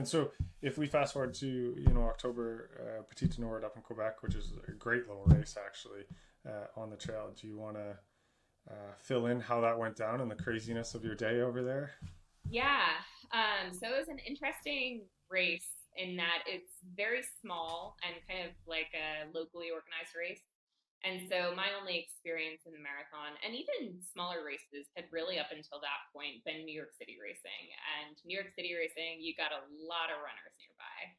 And so, if we fast forward to October, Petite Nord up in Quebec, which is a great little race actually on the trail. Do you want to fill in how that went down and the craziness of your day over there? Yeah. So it was an interesting race in that it's very small and kind of like a locally organized race. And so my only experience in the marathon and even smaller races had really up until that point been New York City racing. And New York City racing, you got a lot of runners nearby.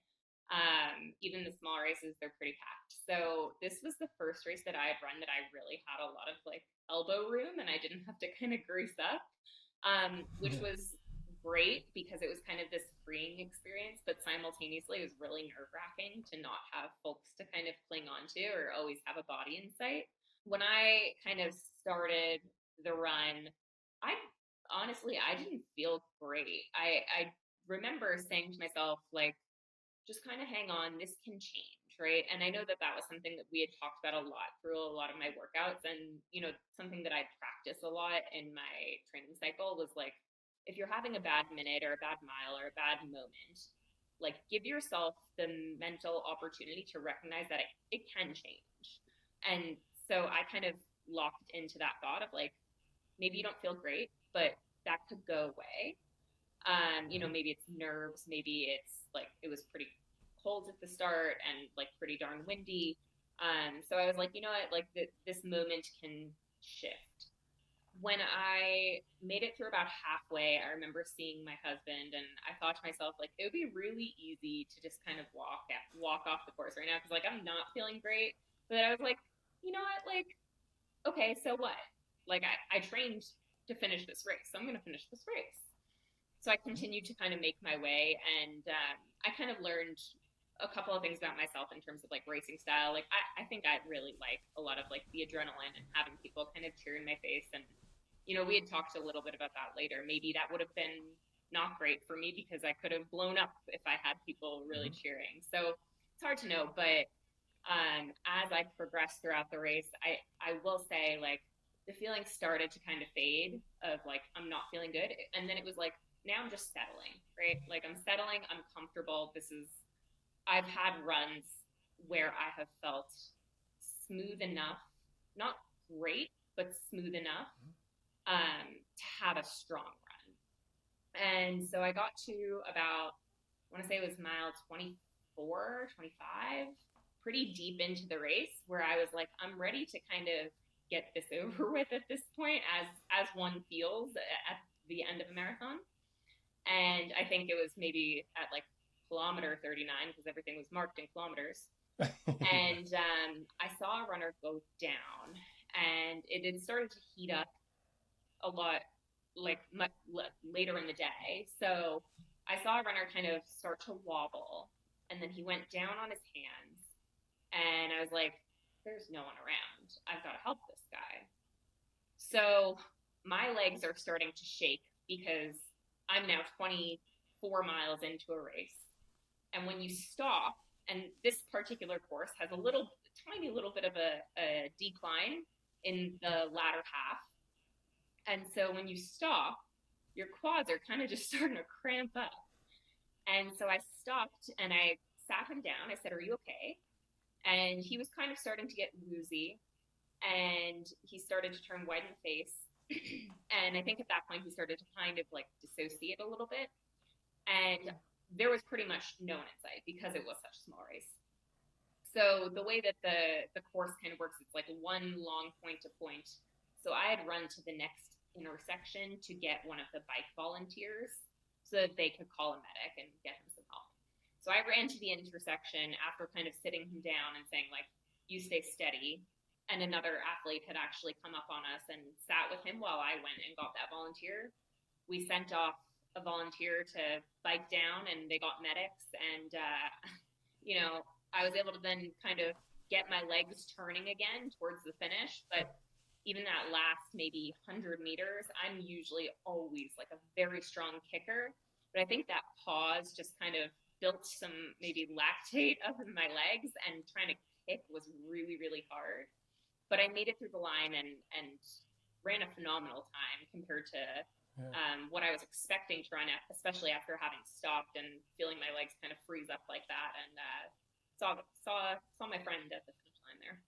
Even the small races, they're pretty packed. So this was the first race that I had run that I really had a lot of like elbow room and I didn't have to kind of grease up, which Yeah. was great because it was kind of this freeing experience, but simultaneously it was really nerve wracking to not have folks to kind of cling on to or always have a body in sight. When I kind of started the run, I honestly I didn't feel great. I remember saying to myself like just kind of hang on, this can change, right? And I know that that was something that we had talked about a lot through a lot of my workouts. And, something that I practice a lot in my training cycle was like, if you're having a bad minute or a bad mile or a bad moment, like give yourself the mental opportunity to recognize that it can change. And so I kind of locked into that thought of like, maybe you don't feel great, but that could go away. Maybe it's nerves, maybe it's like it was pretty cold at the start and like pretty darn windy. So I was like, you know what, like this moment can shift. When I made it through about halfway, I remember seeing my husband, and I thought to myself, like, it would be really easy to just kind of walk off the course right now because, like, I'm not feeling great. But I was like, you know what, like, okay, so what? Like, I trained to finish this race, so I'm going to finish this race. So I continued to kind of make my way, and I kind of learned a couple of things about myself in terms of like racing style. Like I think I really like a lot of like the adrenaline and having people kind of cheer in my face. And we had talked a little bit about that later. Maybe that would have been not great for me because I could have blown up if I had people really Mhm. cheering. So it's hard to know, but as I progressed throughout the race, I will say like the feeling started to kind of fade of like I'm not feeling good, and then it was like now I'm just settling, right? Like I'm settling, I'm comfortable. I've had runs where I have felt smooth enough, not great, but smooth enough to have a strong run. And so I got to about, I want to say it was mile 24, 25, pretty deep into the race where I was like, I'm ready to kind of get this over with at this point, as one feels at the end of a marathon. And I think it was maybe at like kilometer 39 because everything was marked in kilometers. Yeah. And I saw a runner go down, and it had started to heat up a lot like much later in the day. So I saw a runner kind of start to wobble, and then he went down on his hands, and I was like, "There's no one around. I've got to help this guy." So my legs are starting to shake because I'm now 24 miles into a race. And when you stop, and this particular course has a little, tiny little bit of a decline in the latter half. And so when you stop, your quads are kind of just starting to cramp up. And so I stopped and I sat him down. I said, "Are you okay?" And he was kind of starting to get woozy and he started to turn white in the face. And I think at that point he started to kind of like dissociate a little bit. And there was pretty much no one in sight because it was such a small race. So the way that the course kind of works, it's like one long point to point. So I had run to the next intersection to get one of the bike volunteers so that they could call a medic and get him some help. So I ran to the intersection after kind of sitting him down and saying like, "You stay steady." And another athlete had actually come up on us and sat with him while I went and got that volunteer. We sent off a volunteer to bike down and they got medics. And you know I was able to then kind of get my legs turning again towards the finish. But even that last maybe 100 meters, I'm usually always like a very strong kicker, but I think that pause just kind of built some maybe lactate up in my legs, and trying to kick was really really hard. But I made it through the line and ran a phenomenal time compared to Yeah. what I was expecting to run at, especially after having stopped and feeling my legs kind of freeze up like that. And saw my friend at the finish line there.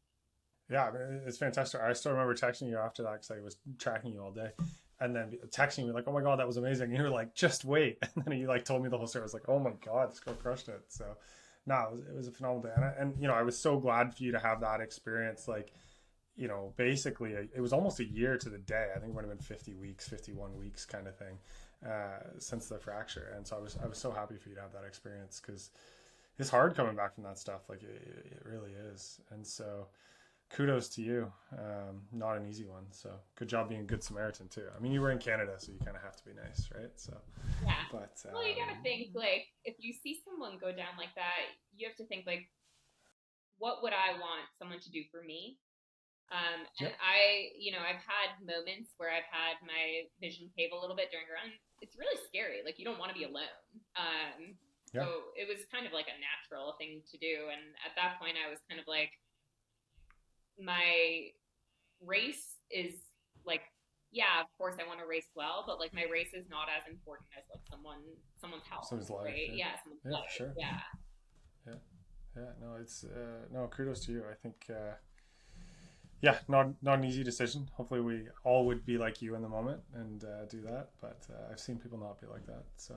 Yeah, I mean, it's fantastic. I still remember texting you after that because I was tracking you all day, and then texting me like, "Oh my god, that was amazing!" And you were like, "Just wait," and then you like told me the whole story. I was like, "Oh my god, this girl crushed it!" So, no, it was a phenomenal day, and you know, I was so glad for you to have that experience. Like, you know, basically, it was almost a year to the day. I think it would have been 50 weeks, 51 weeks, kind of thing, since the fracture, and so I was so happy for you to have that experience because it's hard coming back from that stuff. Like, it really is, and so kudos to you. Not an easy one. So good job being a good Samaritan too. I mean, you were in Canada, so you kind of have to be nice, right? So, Yeah. but Well, you gotta think like if you see someone go down like that, you have to think like, what would I want someone to do for me? And yep, I've had moments where I've had my vision cave a little bit during a run. It's really scary. Like you don't want to be alone. yeah, So it was kind of like a natural thing to do. And at that point, I was kind of like, my race is like, yeah, of course I want to race well, but like my race is not as important as like someone's health, someone's life. right? Yeah, Yeah, someone's yeah, for life. sure. Yeah. Yeah, yeah. No, it's no kudos to you. I think yeah, not an easy decision. Hopefully, we all would be like you in the moment and do that. But I've seen people not be like that. So